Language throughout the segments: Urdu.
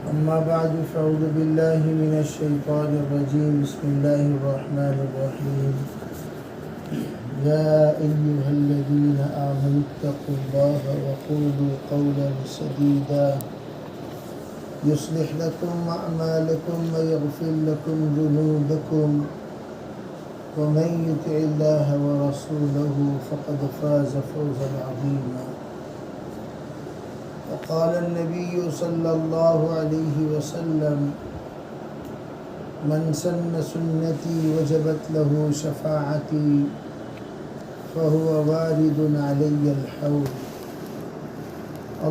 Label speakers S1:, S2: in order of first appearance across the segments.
S1: أما بعد فأعوذ بالله من الشيطان الرجيم بسم الله الرحمن الرحيم يا أيها الذين آمنوا اتقوا الله وقولوا قولا سديدا يصلح لكم أعمالكم ويغفر لكم ذنوبكم ومن يطع الله ورسوله فقد فاز فوزا عظيما وقال النبي صلى الله عليه وسلم من سن سنتي وجبت له شفاعتي فهو وارد علي الحوض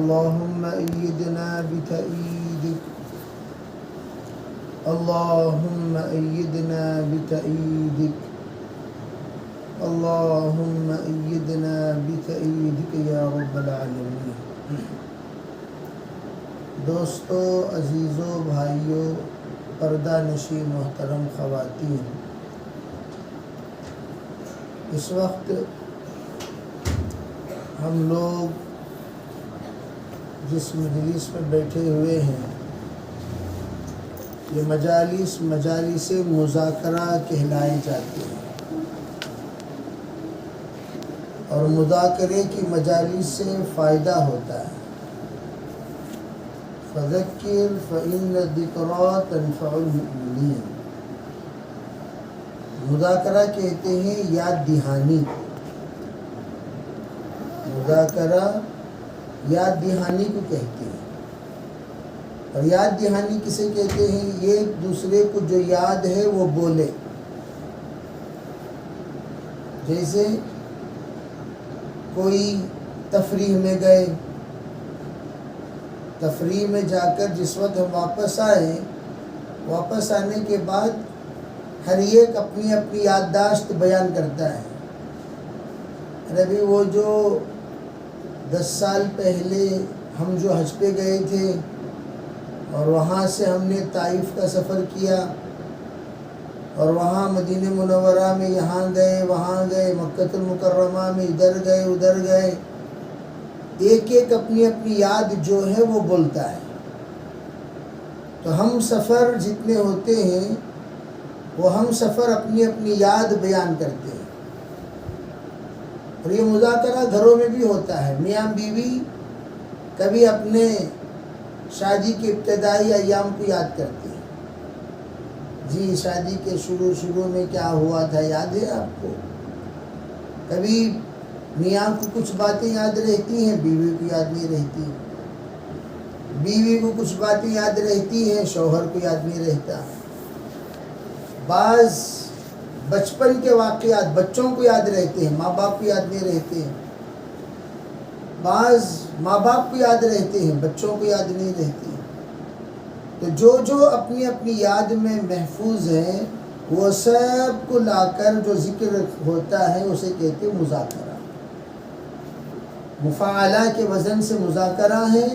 S1: اللهم أيدنا بتأييدك اللهم أيدنا بتأييدك اللهم أيدنا بتأييدك يا رب العالمين۔ دوستو، عزیزو، بھائیو، پردہ نشین محترم خواتین، اس وقت ہم لوگ جس مجلس میں بیٹھے ہوئے ہیں یہ مجالس مذاکرہ کہلائے جاتے ہیں، اور مذاکرے کی مجالس سے فائدہ ہوتا ہے۔ فذکر فإن الذکریٰ تنفع المؤمنین، مذاکرہ کہتے ہیں یاد دہانی، مذاکرہ یاد دہانی کو کہتے ہیں۔ اور یاد دہانی کسے کہتے ہیں؟ یہ ایک دوسرے کو جو یاد ہے وہ بولے۔ جیسے کوئی تفریح میں گئے، تفریح میں جا کر جس وقت ہم واپس آئے، واپس آنے کے بعد ہر ایک اپنی اپنی یادداشت بیان کرتا ہے۔ ابھی وہ جو 10 سال پہلے ہم جو حج پہ گئے تھے اور وہاں سے ہم نے طائف کا سفر کیا، اور وہاں مدینہ منورہ میں یہاں گئے وہاں گئے، مکہ المکرمہ میں ادھر گئے ادھر گئے، ایک ایک اپنی اپنی یاد جو ہے وہ بولتا ہے۔ تو ہم سفر جتنے ہوتے ہیں وہ ہم سفر اپنی اپنی یاد بیان کرتے ہیں۔ اور یہ مذاکرہ گھروں میں بھی ہوتا ہے۔ میاں بیوی کبھی اپنے شادی کے ابتدائی ایام کو یاد کرتے ہیں۔ جی شادی کے شروع میں کیا ہوا تھا یاد ہے آپ کو؟ کبھی میاں کو کچھ باتیں یاد رہتی ہیں، بیوی کو یاد نہیں رہتی، بیوی کو کچھ باتیں یاد رہتی ہیں، شوہر کو یاد نہیں رہتا۔ بعض بچپن کے واقعات بچوں کو یاد رہتے ہیں، ماں باپ کو یاد نہیں رہتے ہیں۔ بعض ماں باپ کو یاد رہتے ہیں، بچوں کو یاد نہیں رہتے ہیں۔ تو جو اپنی اپنی یاد میں محفوظ ہیں وہ سب کو لا کر جو ذکر ہوتا ہے اسے کہتے ہیں مذاکرہ۔ مفاعلہ کے وزن سے مذاکرہ ہے،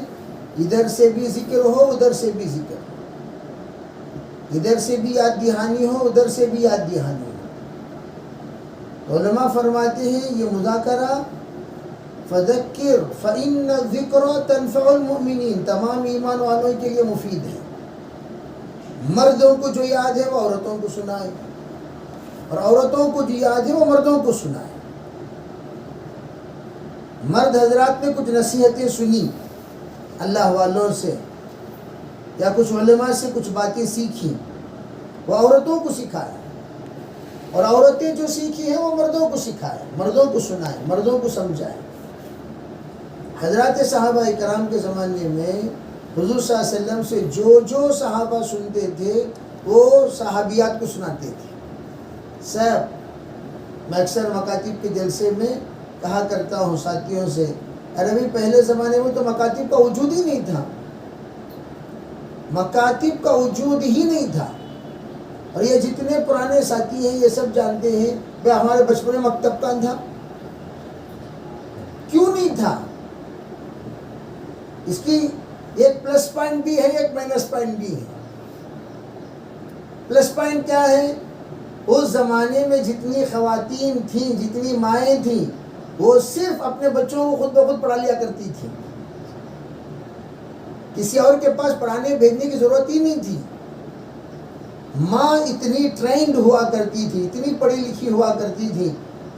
S1: ادھر سے بھی ذکر ہو ادھر سے بھی ذکر ہو، ادھر سے بھی یاد دہانی ہو ادھر سے بھی یاد دہانی ہو۔ علماء فرماتے ہیں یہ مذاکرہ فذکر فإن الذکریٰ تنفع المؤمنین، تمام ایمان والوں کے لیے مفید ہے۔ مردوں کو جو یاد ہے وہ عورتوں کو سنائے، اور عورتوں کو جو یاد ہے وہ مردوں کو سنائے۔ مرد حضرات نے کچھ نصیحتیں سنی اللہ والوں سے یا کچھ علماء سے کچھ باتیں سیکھی، وہ عورتوں کو سکھائے، اور عورتیں جو سیکھی ہیں وہ مردوں کو سکھائے، مردوں کو سنائے، مردوں کو سمجھائے۔ حضرات صحابہ اکرام کے زمانے میں حضور صلی اللہ علیہ وسلم سے جو صحابہ سنتے تھے وہ صحابیات کو سناتے تھے سب۔ میں اکثر مکاتب کے جلسے میں کہا کرتا ہوں ساتھیوں سے، عربی پہلے زمانے میں تو مکاتب کا وجود ہی نہیں تھا، مکاتب کا وجود ہی نہیں تھا۔ اور یہ جتنے پرانے ساتھی ہیں یہ سب جانتے ہیں کہ ہمارے بچپن میں مکتب کہاں تھا، کیوں نہیں تھا؟ اس کی ایک پلس پوائنٹ بھی ہے ایک مائنس پوائنٹ بھی ہے۔ پلس پوائنٹ کیا ہے؟ اس زمانے میں جتنی خواتین تھیں، جتنی مائیں تھیں، وہ صرف اپنے بچوں کو خود بخود پڑھا لیا کرتی تھی۔ کسی اور کے پاس پڑھانے بھیجنے کی ضرورت ہی نہیں تھی. ماں اتنی ٹرینڈ ہوا کرتی تھی، اتنی پڑھی لکھی ہوا کرتی تھی،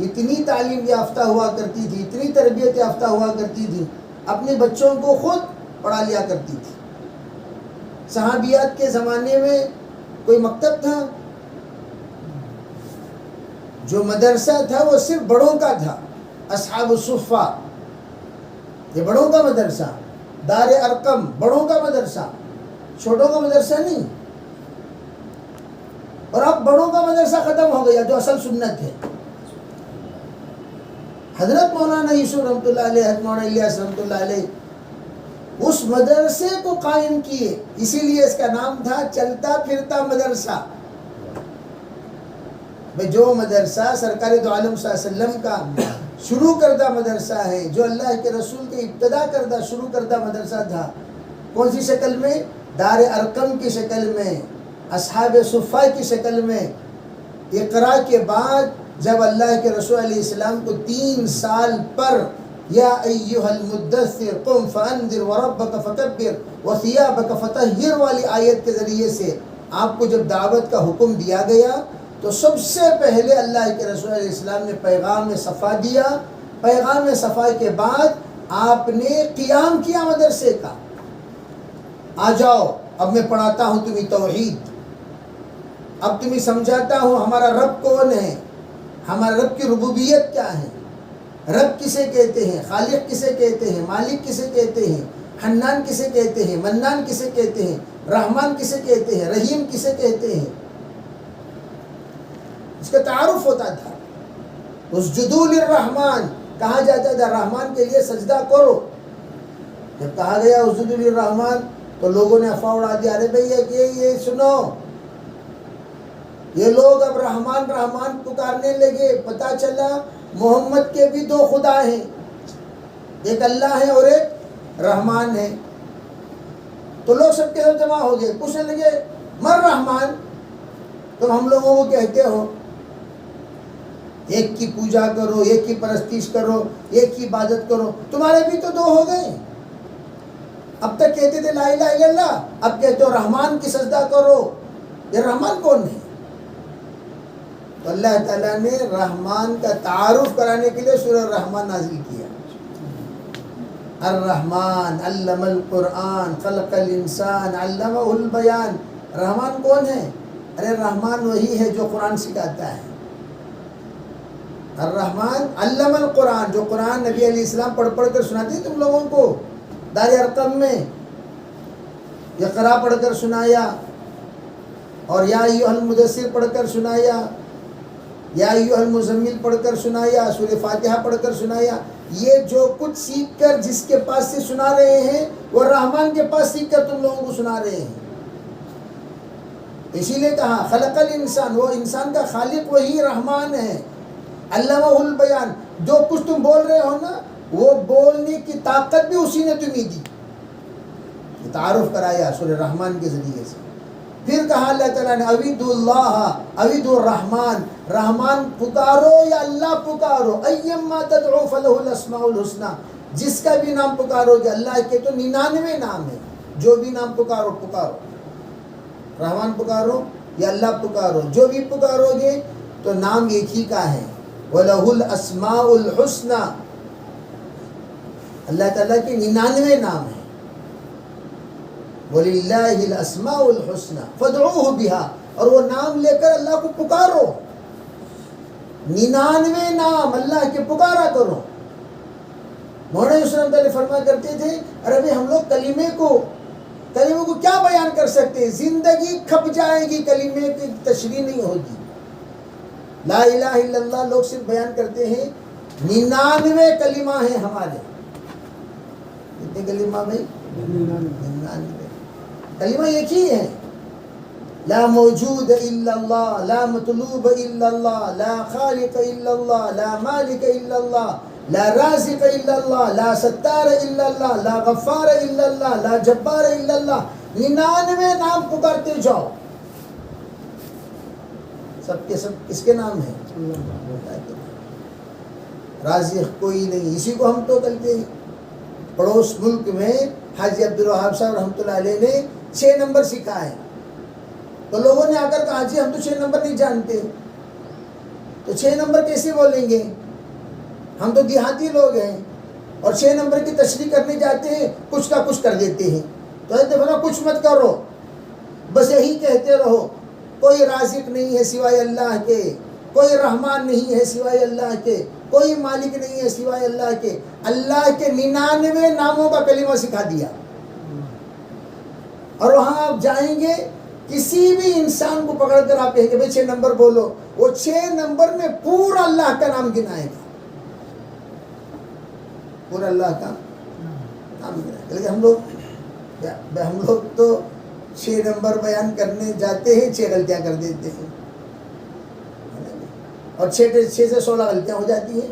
S1: اتنی تعلیم یافتہ ہوا کرتی تھی، اتنی تربیت یافتہ ہوا کرتی تھی، اپنے بچوں کو خود پڑھا لیا کرتی تھی. صحابیات کے زمانے میں کوئی مکتب تھا؟ جو مدرسہ تھا وہ صرف بڑوں کا تھا. اصحاب الصفہ یہ بڑوں کا مدرسہ، دار ارقم بڑوں کا مدرسہ، چھوٹوں کا مدرسہ نہیں. اور اب بڑوں کا مدرسہ ختم ہو گیا جو اصل سنت ہے. حضرت مولانا یوسف رحمۃ اللہ علیہ، حضرت مولانا الیاس رحمۃ اللہ علیہ اس مدرسے کو قائم کیے، اسی لیے اس کا نام تھا چلتا پھرتا مدرسہ. جو مدرسہ سرکار دو عالم صلی اللہ علیہ وسلم کا شروع کردہ مدرسہ ہے، جو اللہ کے رسول کے ابتدا کردہ شروع کردہ مدرسہ تھا، کون سی شکل میں؟ دار ارقم کی شکل میں، اصحاب صفہ کی شکل میں. اقرا کے بعد جب اللہ کے رسول علیہ السلام کو 3 سال پر یا ایھا المدثر قم فانذر وربک فکبر وثیابک فطہر والی آیت کے ذریعے سے آپ کو جب دعوت کا حکم دیا گیا تو سب سے پہلے اللہ کے رسول علیہ السلام نے پیغام صفا دیا. پیغام صفا کے بعد آپ نے قیام کیا مدرسے کا. آ جاؤ اب میں پڑھاتا ہوں تمہیں توحید، اب تمہیں سمجھاتا ہوں ہمارا رب کون ہے، ہمارا رب کی ربوبیت کیا ہے، رب کسے کہتے ہیں، خالق کسے کہتے ہیں، مالک کسے کہتے ہیں، حنان کسے کہتے ہیں، منان کسے کہتے ہیں، رحمان کسے کہتے ہیں، رحیم کسے کہتے ہیں. اس کا تعارف ہوتا تھا. اسجدوا للرحمن کہا جاتا تھا، رحمان کے لیے سجدہ کرو. جب کہا گیا اسجدوا للرحمن تو لوگوں نے افواہ اڑا دیا، ارے بھئی یہ سنو، یہ لوگ اب رحمان رحمان پکارنے لگے. پتہ چلا محمد کے بھی 2 خدا ہیں، ایک اللہ ہے اور ایک رحمان ہے. تو لوگ سب کے سب جمع ہو گئے، پوچھنے لگے من رحمان، تم ہم لوگوں کو کہتے ہو ایک کی پوجا کرو، ایک کی پرستش کرو، ایک کی عبادت کرو، تمہارے بھی تو 2 ہو گئے. اب تک کہتے تھے لا الہ الا اللہ، اب کہتے ہو رحمان کی سجدہ کرو. یہ رحمان کون ہے؟ تو اللہ تعالیٰ نے رحمان کا تعارف کرانے کے لیے سورہ الرحمن نازل کیا. الرحمن علم القرآن خلق الانسان علمہ البیان. رحمان کون ہے؟ ارے رحمان وہی ہے جو قرآن سکھاتا ہے. الرحمن علم القرآن، جو قرآن نبی علیہ السلام پڑھ پڑھ کر سناتے تم لوگوں کو دار ارقم میں. اقرا پڑھ کر سنایا، اور یا ایھا المدثر پڑھ کر سنایا، یا ایھا المزمل پڑھ کر سنایا، سورہ فاتحہ پڑھ کر سنایا. یہ جو کچھ سیکھ کر جس کے پاس سے سنا رہے ہیں وہ رحمان کے پاس سیکھ کر تم لوگوں کو سنا رہے ہیں. اسی لیے کہا خلق الانسان، وہ انسان کا خالق وہی رحمان ہے. علمہ البیان، جو کچھ تم بول رہے ہو نا وہ بولنے کی طاقت بھی اسی نے تمہیں دی. تعارف کرایا سورہ رحمان کے ذریعے سے. پھر کہا اللہ تعالیٰ نے اویدوا اللہ اویدوا الرحمن، رحمان پکارو یا اللہ پکارو، ایما تدعو فلہ الاسماء الحسنی، جس کا بھی نام پکارو گے. اللہ کے تو 99 نام ہے، جو بھی نام پکارو پکارو. رحمان پکارو یا اللہ پکارو، جو بھی پکارو گے تو نام ایک ہی کا ہے. وَلَهُ الْأَسْمَاءُ الْحُسْنَى، اللہ تعالیٰ کے 99 نام ہیں. وَلِلَّهِ الْأَسْمَاءُ الْحُسْنَى فَادْعُوهُ بِهَا، اور وہ نام لے کر اللہ کو پکارو. 99 نام اللہ کے پکارا کرو. مولانا یوسف رحمۃ اللہ فرمایا کرتے تھے ارے بھائی ہم لوگ کلمے کو کیا بیان کر سکتے ہیں، زندگی کھپ جائے گی، کلمے کی تشریح نہیں ہوگی. لا الہ الا اللہ لوگ صرف بیان کرتے ہیں، 99 کلمہ ہیں ہمارے. کتنے کلمہ بھائی؟ 99 کلمہ ایک ہی ہے. لا موجود الا اللہ، لا مطلوب الا اللہ، لا خالق الا اللہ، لا مالک الا اللہ، لا رازق الا اللہ، لا ستار الا اللہ، لا غفار الا اللہ، لا جبار الا اللہ. 99 نام پکارتے جاؤ. سب کے سب کس کے نام ہیں؟ رازق کوئی نہیں، اسی کو ہم تو کہتے ہیں. پڑوس ملک میں حاجی عبدالوہاب صاحب رحمۃ اللہ علیہ نے 6 نمبر سکھا ہے. تو لوگوں نے آ کر کہا جی ہم تو 6 نمبر نہیں جانتے. تو 6 نمبر کیسے بولیں گے؟ ہم تو دیہاتی لوگ ہیں اور 6 نمبر کی تشریح کرنے جاتے ہیں کچھ کا کچھ کر دیتے ہیں. تو حضرت فرمایا کچھ مت کرو، بس یہی کہتے رہو کوئی رازق نہیں ہے سوائے اللہ کے، کوئی رحمان نہیں ہے سوائے اللہ کے، کوئی مالک نہیں ہے سوائے اللہ کے. اللہ کے 99 ناموں کا کلمہ سکھا دیا. اور وہاں آپ جائیں گے کسی بھی انسان کو پکڑ کر آپ کہیں گے بھائی 6 نمبر بولو، وہ 6 نمبر میں پورا اللہ کا نام گنائے گا، پورا اللہ کا نام گنائے گا. لیکن ہم لوگ تو 6 نمبر بیان کرنے جاتے ہیں 6 غلطیاں کر دیتے ہیں، اور 6 سے 16 غلطیاں ہو جاتی ہیں،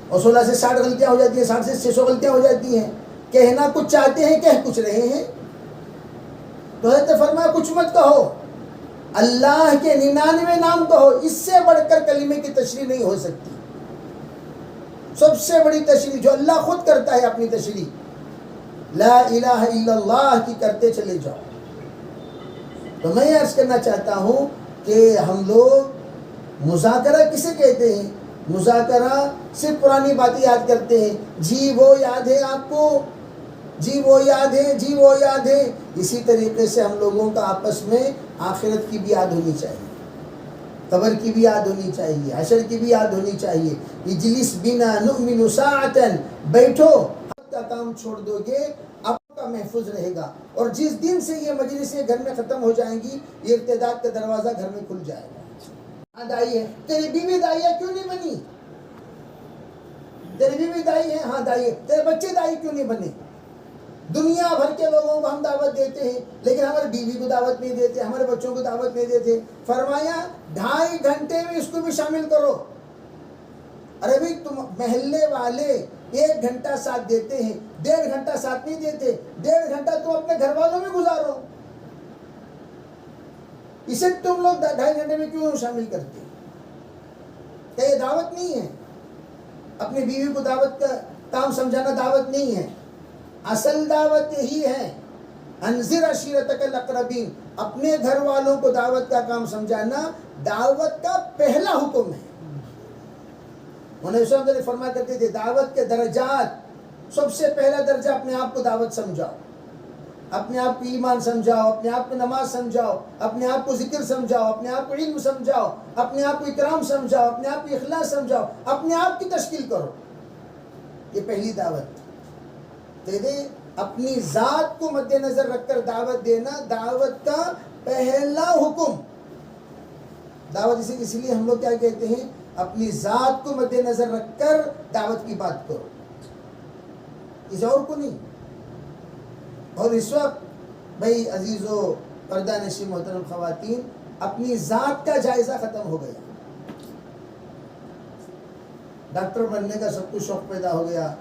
S1: اور 16 سے 60 غلطیاں ہو جاتی ہیں، 60 سے 600 غلطیاں ہو جاتی ہیں. کہنا کچھ چاہتے ہیں، کہہ کچھ رہے ہیں. تو حضرت فرمایا کچھ مت کہو، اللہ کے 99 نام کہو. اس سے بڑھ کر کلمے کی تشریح نہیں ہو سکتی. سب سے بڑی تشریح جو اللہ خود کرتا ہے، اپنی تشریح لا الہ الا اللہ کی کرتے چلے جاؤ. تو میں یہ عرض کرنا چاہتا ہوں کہ ہم لوگ مذاکرہ کسے کہتے ہیں؟ مذاکرہ صرف پرانی باتیں یاد کرتے ہیں، جی وہ یاد ہے آپ کو، جی وہ یاد ہے، جی وہ یاد ہے. اسی طریقے سے ہم لوگوں کا آپس میں آخرت کی بھی یاد ہونی چاہیے، قبر کی بھی یاد ہونی چاہیے، حشر کی بھی یاد ہونی چاہیے. اجلس بنا نؤمن ساعتا، بیٹھو، آپ کا کام چھوڑ دو گے آپ کا محفوظ رہے گا. اور جس دن سے یہ مجلسیں گھر میں ختم ہو جائیں گی، یہ ارتداد کا دروازہ گھر میں کھل جائے گا. ہاں دائی ہے، تیری بیوی دائی ہے کیوں نہیں بنی؟ تیری بیوی دائی ہے، ہاں دائی ہے، تیرے بچے دائی کیوں نہیں بنے؟ دنیا بھر کے لوگوں کو ہم دعوت دیتے ہیں، لیکن ہماری بیوی کو دعوت نہیں دیتے، ہمارے بچوں کو دعوت نہیں دیتے. فرمایا 2.5 گھنٹے میں اس کو بھی شامل کرو. ارے بھائی تم محلے والے 1 گھنٹہ ساتھ دیتے ہیں، 1.5 گھنٹہ ساتھ نہیں دیتے، 1.5 گھنٹہ تم اپنے گھر والوں میں گزارو. اسے تم لوگ 2.5 گھنٹے میں کیوں شامل کرتے؟ کیا یہ دعوت نہیں ہے؟ اپنی بیوی کو دعوت کا کام سمجھانا دعوت نہیں ہے. اصل دعوت یہی ہے، انذر عشیرتک الاقربین، اپنے گھر والوں کو دعوت کا کام سمجھانا دعوت کا پہلا حکم ہے. انہوں نے فرمایا کرتے تھے دعوت کے درجات، سب سے پہلا درجہ اپنے آپ کو دعوت سمجھاؤ، اپنے آپ کو ایمان سمجھاؤ، اپنے آپ کو نماز سمجھاؤ، اپنے آپ کو ذکر سمجھاؤ، اپنے آپ کو علم سمجھاؤ، اپنے آپ کو اکرام سمجھاؤ، اپنے آپ کو اخلاص سمجھاؤ، اپنے آپ کی تشکیل کرو. یہ پہلی دعوت. اپنی ذات کو مد نظر رکھ کر دعوت دینا دعوت کا پہلا حکم. دعوت اس لیے ہم لوگ کیا کہتے ہیں، اپنی ذات کو مد نظر رکھ کر دعوت کی بات کرو، کسی اور کو نہیں. اور اس وقت بھائی عزیزو پردہ نشین محترم خواتین، اپنی ذات کا جائزہ ختم ہو گیا. ڈاکٹر بننے کا سب کچھ شوق پیدا ہو گیا،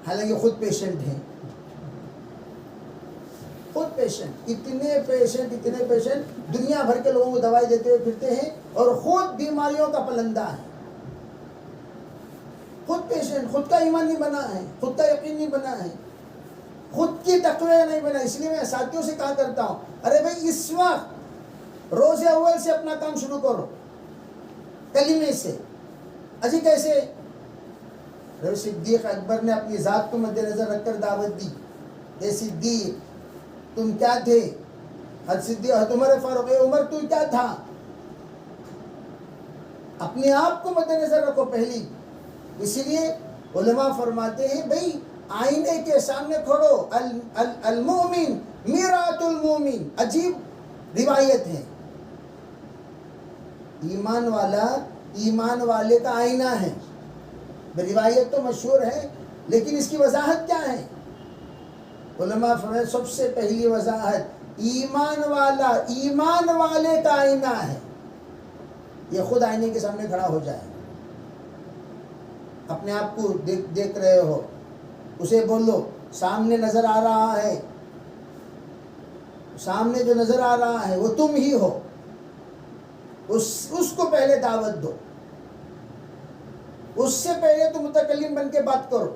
S1: حالانکہ خود پیشنٹ ہیں، خود پیشنٹ، اتنے پیشنٹ دنیا بھر کے لوگوں کو دوائی دیتے ہوئے پھرتے ہیں اور خود بیماریوں کا پلندہ ہے. خود پیشنٹ، خود کا ایمان نہیں بنا ہے، خود کا یقین نہیں بنا ہے، خود کی تقوی نہیں بنا. اس لیے میں ساتھیوں سے کہا کرتا ہوں، ارے بھائی اس وقت روز اول سے اپنا کام شروع کرو کلمے سے. اجی کیسے؟ صدیق اکبر نے اپنی ذات کو مد نظر رکھ کر دعوت دی. اے صدیق تم کیا تھے؟ حضرت صدیق، حضرت عمر فاروق، اے عمر تو کیا تھا؟ اپنے آپ کو مد نظر رکھو پہلی. اسی لیے علماء فرماتے ہیں بھئی آئینے کے سامنے کھڑو، المؤمن میرات المؤمن. عجیب روایت ہے، ایمان والا ایمان والے کا آئینہ ہے. روایت تو مشہور ہے، لیکن اس کی وضاحت کیا ہے؟ علماء فرماتے سب سے پہلی وضاحت، ایمان والا ایمان والے کا آئینہ ہے. یہ خود آئینے کے سامنے کھڑا ہو جائے، اپنے آپ کو دیکھ رہے ہو، اسے بولو سامنے نظر آ رہا ہے، سامنے جو نظر آ رہا ہے وہ تم ہی ہو. اس کو پہلے دعوت دو، اس سے پہلے تو متکلم بن کے بات کرو.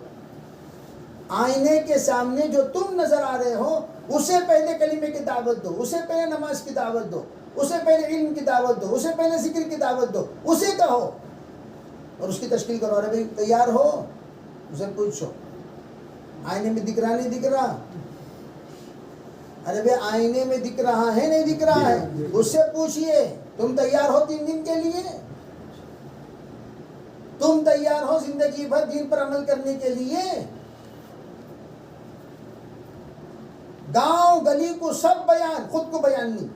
S1: آئینے کے سامنے جو تم نظر آ رہے ہو اسے پہلے کلمے کی دعوت دو، اسے پہلے نماز کی دعوت دو، اسے پہلے علم کی دعوت دو، اسے پہلے ذکر کی دعوت دو، اسے کہو اور اس کی تشکیل کرو. ارے بھائی تیار ہو؟ اسے پوچھو آئینے میں دکھ رہا نہیں دکھ رہا؟ ارے بھائی آئینے میں دکھ رہا ہے نہیں دکھ رہا ہے؟ اس سے پوچھئے تم تیار ہو 3 دن کے لیے؟ تم تیار ہو زندگی بھر دین پر عمل کرنے کے لیے؟ گاؤں گلی کو سب بیان، خود کو بیان نہیں.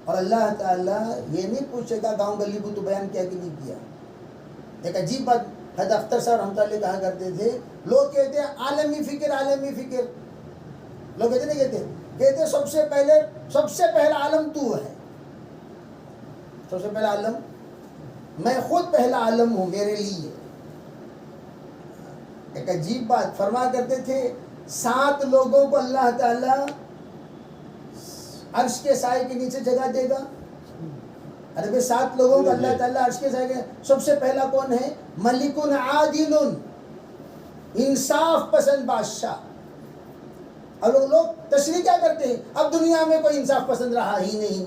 S1: اور اللہ تعالیٰ یہ نہیں پوچھے گا گاؤں گلی کو تو بیان کیا کہ نہیں کیا. ایک عجیب بات حضرت اختر صاحب رحمۃ اللہ علیہ کہا کرتے تھے، لوگ کہتے ہیں عالمی فکر عالمی فکر. لوگ کہتے نہیں کہتے سب سے پہلا عالم تو ہے. سب سے پہلا عالم میں خود پہلا عالم ہوں میرے لیے. ایک عجیب بات فرما کرتے تھے، 7 لوگوں کو اللہ تعالیٰ عرش کے سائے کے نیچے جگہ دے گا. ارے بھائی 7 لوگوں کو اللہ تعالیٰ عرش کے سائے کے، سب سے پہلا کون ہے؟ ملک عادل، انصاف پسند بادشاہ. اور لوگ تشریح کیا کرتے ہیں؟ اب دنیا میں کوئی انصاف پسند رہا ہی نہیں،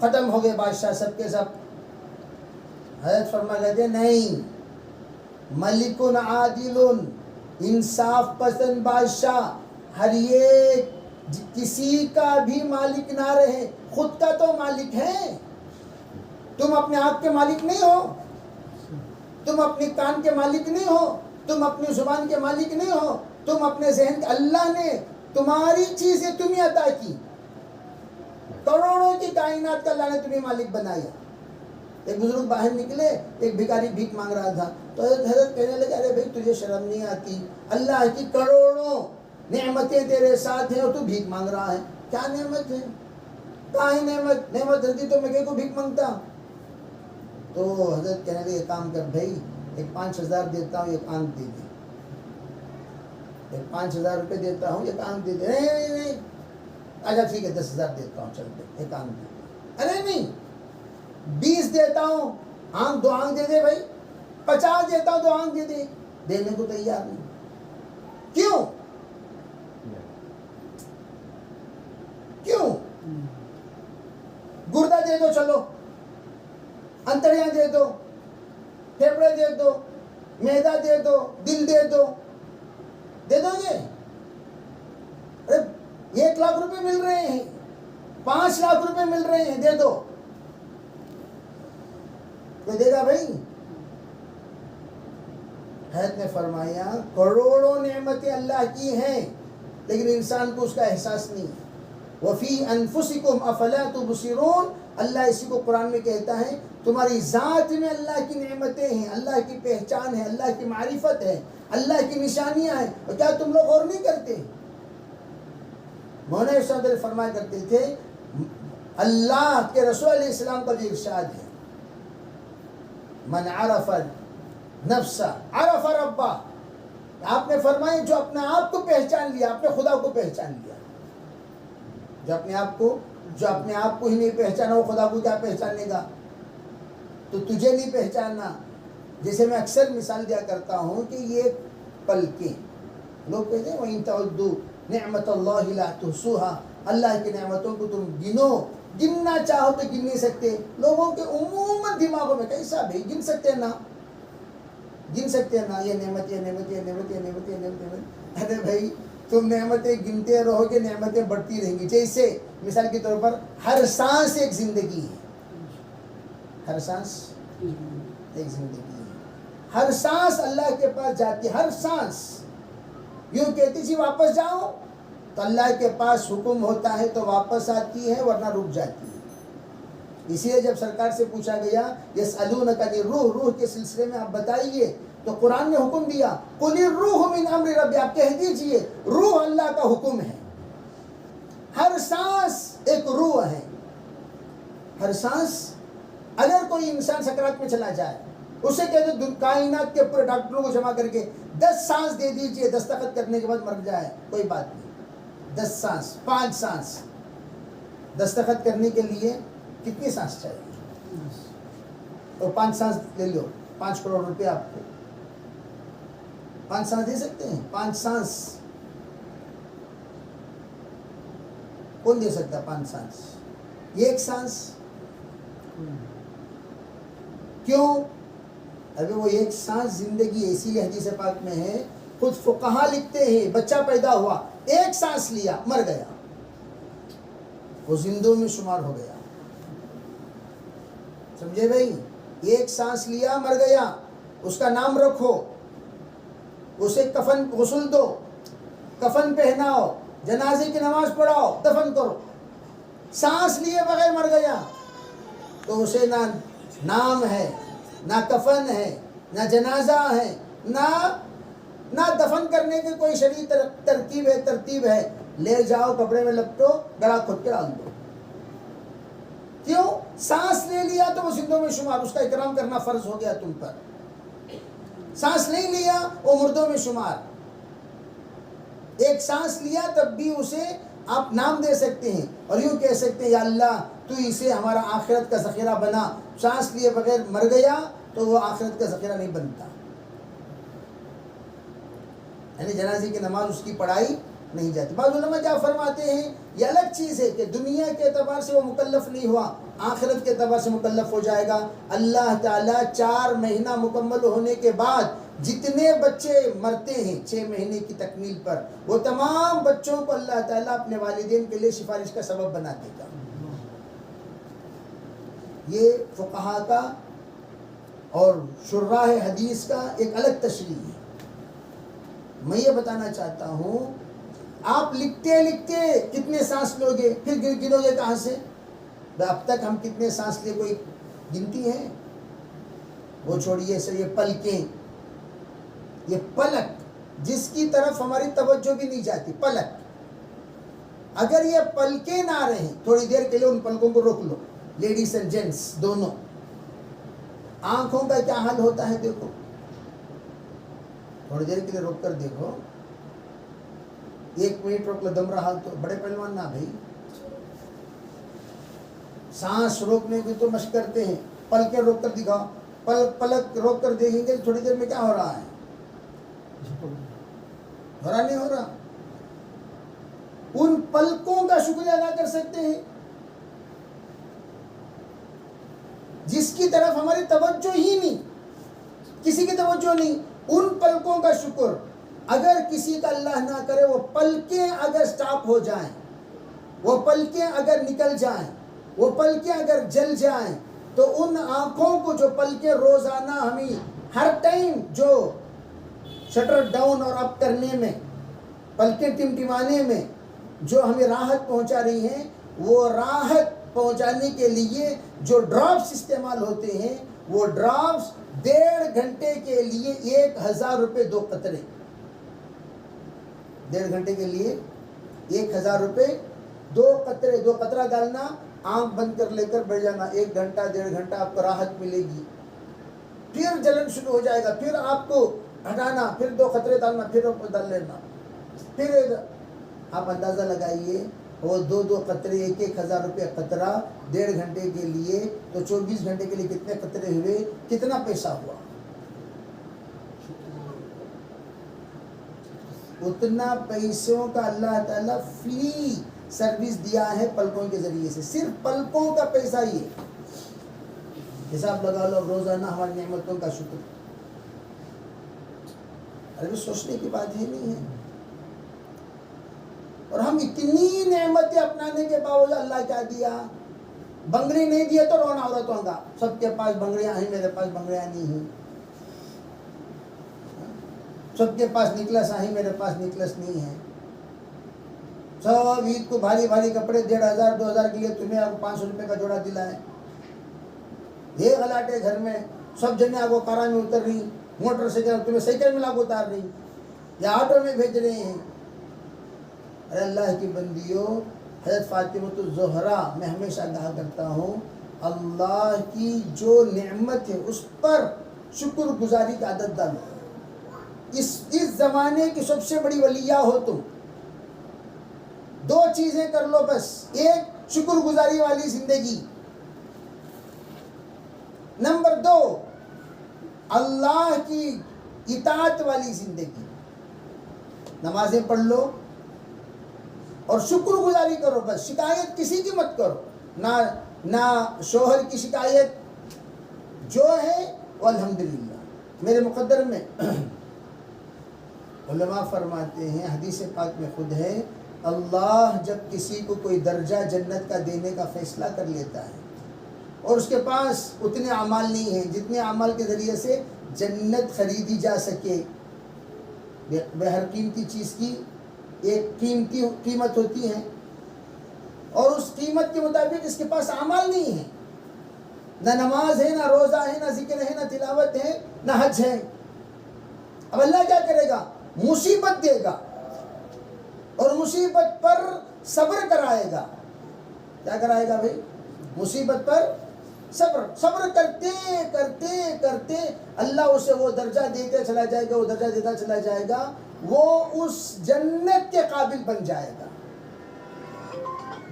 S1: ختم ہو گئے بادشاہ سب کے سب. حضرت فرما کہتے ہیں نہیں، ملک عادل، انصاف پسند بادشاہ، ہر ایک کسی کا بھی مالک نہ رہے، خود کا تو مالک ہے. تم اپنے آنکھ کے مالک نہیں ہو، تم اپنے کان کے مالک نہیں ہو، تم اپنی زبان کے مالک نہیں ہو، تم اپنے ذہن کے، اللہ نے تمہاری چیزیں تمہیں عطا کی. کروڑوں کی کائنات کا اللہ نے تمہیں مالک بنایا. ایک بزرگ باہر نکلے، ایک بھکاری بھیک مانگ رہا تھا تو حضرت کہنے لگے ارے بھائی تجھے شرم نہیں آتی؟ اللہ کی کروڑوں نعمتیں تیرے ساتھ ہیں اور تو بھیک مانگ رہا ہے. کیا نعمت ہے؟ کہاں ہے نعمت رہتی تو میں کہیں کو بھیک مانگتا. تو حضرت کہنے لگے ایک کام کر بھائی، ایک 5,000 دیتا ہوں، ایک آنکھ دے دے. ایک 5,000 روپے دیتا ہوں، ایک آنکھ دے دے. نہیں، اچھا ٹھیک ہے 10,000 دیتا ہوں، چل دے ایک آنکھ دے دے. ارے نہیں، 20 دیتا ہوں، آنکھ 2 آنکھ دے دے بھائی. 50 دیتا ہوں، 2 آنکھ دے دے. دینے کو تیار نہیں. کیوں؟ کیوں؟ گردہ دے دو، چلو انتڑیاں دے دو، پھیپڑے دے دو، معدہ دے دو، دل دے دو. دے دو گے؟ ارے 1 لاکھ روپے مل رہے ہیں، 5 لاکھ روپے مل رہے ہیں، دے دو. کوئی دے گا بھائی؟ حضرت نے فرمایا کروڑوں نعمتیں اللہ کی ہیں لیکن انسان کو اس کا احساس نہیں. وَفِي أَنفُسِكُمْ أَفَلَا تُبْصِرُونَ. اللہ اسی کو قرآن میں کہتا ہے تمہاری ذات میں اللہ کی نعمتیں ہیں، اللہ کی پہچان ہے، اللہ کی معرفت ہے، اللہ کی نشانیاں ہیں، اور کیا تم لوگ غور نہیں کرتے؟ مولانا ارشاد فرمایا کرتے تھے، اللہ کے رسول علیہ السلام کا جو ارشاد ہے، من عرف نفس عرف ربہ. آپ نے فرمایا جو اپنے آپ کو پہچان لیا، اپنے خدا کو پہچان لیا. جو اپنے آپ کو ہی نہیں پہچانا وہ خدا کو کیا پہچانے گا؟ تو تجھے نہیں پہچاننا. جیسے میں اکثر مثال دیا کرتا ہوں کہ یہ پلکیں، لوگ کہتے ہیں وَإِن تَعُدُّوا نِعْمَةَ اللَّهِ لَا تُحْصُوهَا. اللہ کی نعمتوں کو تم گننا چاہو تو گن نہیں سکتے. لوگوں کے عموماً دماغوں میں کیسا بھی گن سکتے ہیں نا، یہ نعمت، یہ نعمت، یہ نعمت، یہ نعمت، یہ نعمت. ارے بھائی تم نعمتیں گنتے رہو گے، نعمتیں بڑھتی رہیں گی. جیسے مثال کے طور پر ہر سانس ایک زندگی ہے، ہر سانس ایک زندگی ہے. ہر سانس اللہ کے پاس جاتی ہے، ہر سانس. یوں کہتی جی واپس جاؤ تو اللہ کے پاس حکم ہوتا ہے تو واپس آتی ہے ورنہ رک جاتی ہے. اسی لیے جب سرکار سے پوچھا گیا یسألونک عن الروح، روح کے سلسلے میں آپ بتائیے، تو قرآن نے حکم دیا قل الروح من امر ربی، آپ کہہ دیجئے روح اللہ کا حکم ہے. ہر سانس ایک روح ہے. ہر سانس، اگر کوئی انسان سکرات میں چلا جائے، اسے کہتے ہیں کائنات کے پورے ڈاکٹروں کو جمع کر کے 10 سانس دے دیجئے، دستخط کرنے کے بعد مر جائے، کوئی بات نہیں. 10 سانس، 5 سانس دستخط کرنے کے لیے کتنی سانس چاہیے؟ اور 5 سانس لے لو، 5 کروڑ روپے آپ کو. 5 سانس دے سکتے ہیں؟ 5 سانس کون دے سکتا ہے؟ 5 سانس، 1 سانس کیوں؟ ابھی وہ 1 سانس زندگی ایسی حدیث پاک میں ہے، خود فقہا لکھتے ہیں بچہ پیدا ہوا، 1 سانس لیا مر گیا، وہ زندوں میں شمار ہو گیا. سمجھے بھائی؟ 1 سانس لیا مر گیا، اس کا نام رکھو، اسے کفن غسل دو، کفن پہناؤ، جنازے کی نماز پڑھاؤ، دفن کرو. سانس لیے بغیر مر گیا تو اسے نہ نام ہے، نہ کفن ہے، نہ جنازہ ہے، نہ دفن کرنے کی کوئی شرعی ترتیب ہے. لے جاؤ کپڑے میں لپٹو، گلا کھود کے ڈال دو. کیوں؟ سانس لے لیا تو وہ زندوں میں شمار، اس کا اکرام کرنا فرض ہو گیا تم پر. سانس نہیں لیا وہ مردوں میں شمار. 1 سانس لیا تب بھی اسے آپ نام دے سکتے ہیں اور یوں کہہ سکتے ہیں یا اللہ تو اسے ہمارا آخرت کا ذخیرہ بنا. سانس لیے بغیر مر گیا تو وہ آخرت کا ذخیرہ نہیں بنتا. یعنی جنازے کی نماز اس کی پڑھائی نہیں جاتی. بعض علماء کیا فرماتے ہیں، یہ الگ چیز ہے کہ دنیا کے اعتبار سے وہ مکلف نہیں ہوا، آخرت کے اعتبار سے مکلف ہو جائے گا. اللہ تعالیٰ 4 مہینہ مکمل ہونے کے بعد جتنے بچے مرتے ہیں 6 مہینے کی تکمیل پر، وہ تمام بچوں کو اللہ تعالیٰ اپنے والدین کے لیے سفارش کا سبب بنا دے گا. یہ فقہا کا اور شراح حدیث کا ایک الگ تشریح ہے. میں یہ بتانا چاہتا ہوں، آپ لکھتے لکھتے کتنے سانس لوگے، پھر گنو گے کہاں سے؟ اب تک ہم کتنے سانس لیے کوئی گنتی ہے؟ وہ چھوڑیے سر، یہ پلکیں، یہ پلک جس کی طرف ہماری توجہ بھی نہیں جاتی، پلک. اگر یہ پلکیں نہ رہیں تھوڑی دیر کے لیے ان پلکوں کو روک لو، لیڈیز اینڈ جینٹس دونوں. آنکھوں کا کیا حال ہوتا ہے دیکھو، تھوڑی دیر کے لیے روک کر دیکھو. 1 منٹ روک لو، دم رہا تو بڑے پہلوان نہ بھائی. سانس روکنے کی تو مشق کرتے ہیں، پلکیں روک کر دکھاؤ. پلک روک کر دیکھیں گے تھوڑی دیر میں کیا ہو رہا ہے؟ ہو رہا نہیں ہو رہا؟ ان پلکوں کا شکریہ ادا کر سکتے ہیں جس کی طرف ہماری توجہ ہی نہیں، کسی کی توجہ نہیں. ان پلکوں کا شکر، اگر کسی کا اللہ نہ کرے وہ پلکیں اگر سٹاپ ہو جائیں، وہ پلکیں اگر نکل جائیں، وہ پلکیں اگر جل جائیں، تو ان آنکھوں کو جو پلکیں روزانہ ہمیں ہر ٹائم جو شٹر ڈاؤن اور اپ کرنے میں، پلکیں ٹمٹمانے میں جو ہمیں راحت پہنچا رہی ہیں، وہ راحت پہنچانے کے لیے جو ڈراپس استعمال ہوتے ہیں، وہ ڈراپس 1.5 گھنٹے کے لیے 1000 روپے 2 قطرے. 1.5 گھنٹے کے لیے 1000 روپے 2 قطرے. 2 قطرہ ڈالنا، آنکھ بند کر لے کر بیٹھ جانا، 1 گھنٹہ 1.5 گھنٹہ آپ کو راحت ملے گی. پھر جلن شروع ہو جائے گا، پھر آپ کو ہٹانا، پھر 2 قطرے ڈالنا، پھر ڈال لینا. پھر آپ اندازہ لگائیے، وہ 2 قطرے 1000 روپے قطرہ 1.5 گھنٹے کے لیے، تو 24 گھنٹے کے لیے کتنے قطرے ہوئے، کتنا پیسہ ہوا؟ اتنا پیسوں کا اللہ تعالیٰ فری سروس دیا ہے پلکوں کے ذریعے سے. صرف پلکوں کا پیسہ ہی ہے. حساب لگا لو روزانہ ہماری نعمتوں کا شکر. ارے سوچنے کی بات ہی نہیں ہے. اور ہم اتنی نعمتیں اپنانے کے باوجود اللہ کیا دیا؟ بنگڑی نہیں دیے تو رونا عورتوں کا، سب کے پاس بنگڑیاں ہیں، میرے پاس بنگڑیاں نہیں ہیں. سب کے پاس نکلس ہیں، میرے پاس نکلس نہیں ہے. سب عید کو بھاری بھاری کپڑے 1500 2000 کے لیے تمہیں آپ کو 500 روپے کا جوڑا دلا ہے. یہ غلاٹے گھر میں، سب جنے آپ کو کارا میں اتر رہی، موٹر سائیکل تمہیں سائیکل میں لا کو اتار رہی یا آٹو میں بھیج رہے ہیں. ارے اللہ کی بندیوں، حضرت فاطمہ الزہرا میں ہمیشہ کہا کرتا ہوں، اللہ کی جو نعمت ہے اس پر شکر گزاری کی عادت ڈالو. اس زمانے کی سب سے بڑی ولیہ ہو تم. 2 چیزیں کر لو بس. 1 شکر گزاری والی زندگی. نمبر 2 اللہ کی اطاعت والی زندگی. نمازیں پڑھ لو اور شکر گزاری کرو، بس شکایت کسی کی مت کرو. نہ شوہر کی شکایت، جو ہے وہ الحمدللہ. میرے مقدر میں علماء فرماتے ہیں، حدیث پاک میں خود ہے، اللہ جب کسی کو کوئی درجہ جنت کا دینے کا فیصلہ کر لیتا ہے اور اس کے پاس اتنے اعمال نہیں ہیں جتنے اعمال کے ذریعے سے جنت خریدی جا سکے. ہر قیمتی چیز کی ایک قیمت ہوتی ہے، اور اس قیمت کے مطابق اس کے پاس اعمال نہیں ہیں. نہ نماز ہے، نہ روزہ ہے، نہ ذکر ہے، نہ تلاوت ہے، نہ حج ہے. اب اللہ کیا کرے گا؟ مصیبت دے گا اور مصیبت پر صبر کرائے گا. کیا کرائے گا بھائی؟ مصیبت پر صبر کرتے کرتے کرتے اللہ اسے وہ درجہ دیتے چلا جائے گا، وہ درجہ دیتا چلا جائے گا، وہ اس جنت کے قابل بن جائے گا.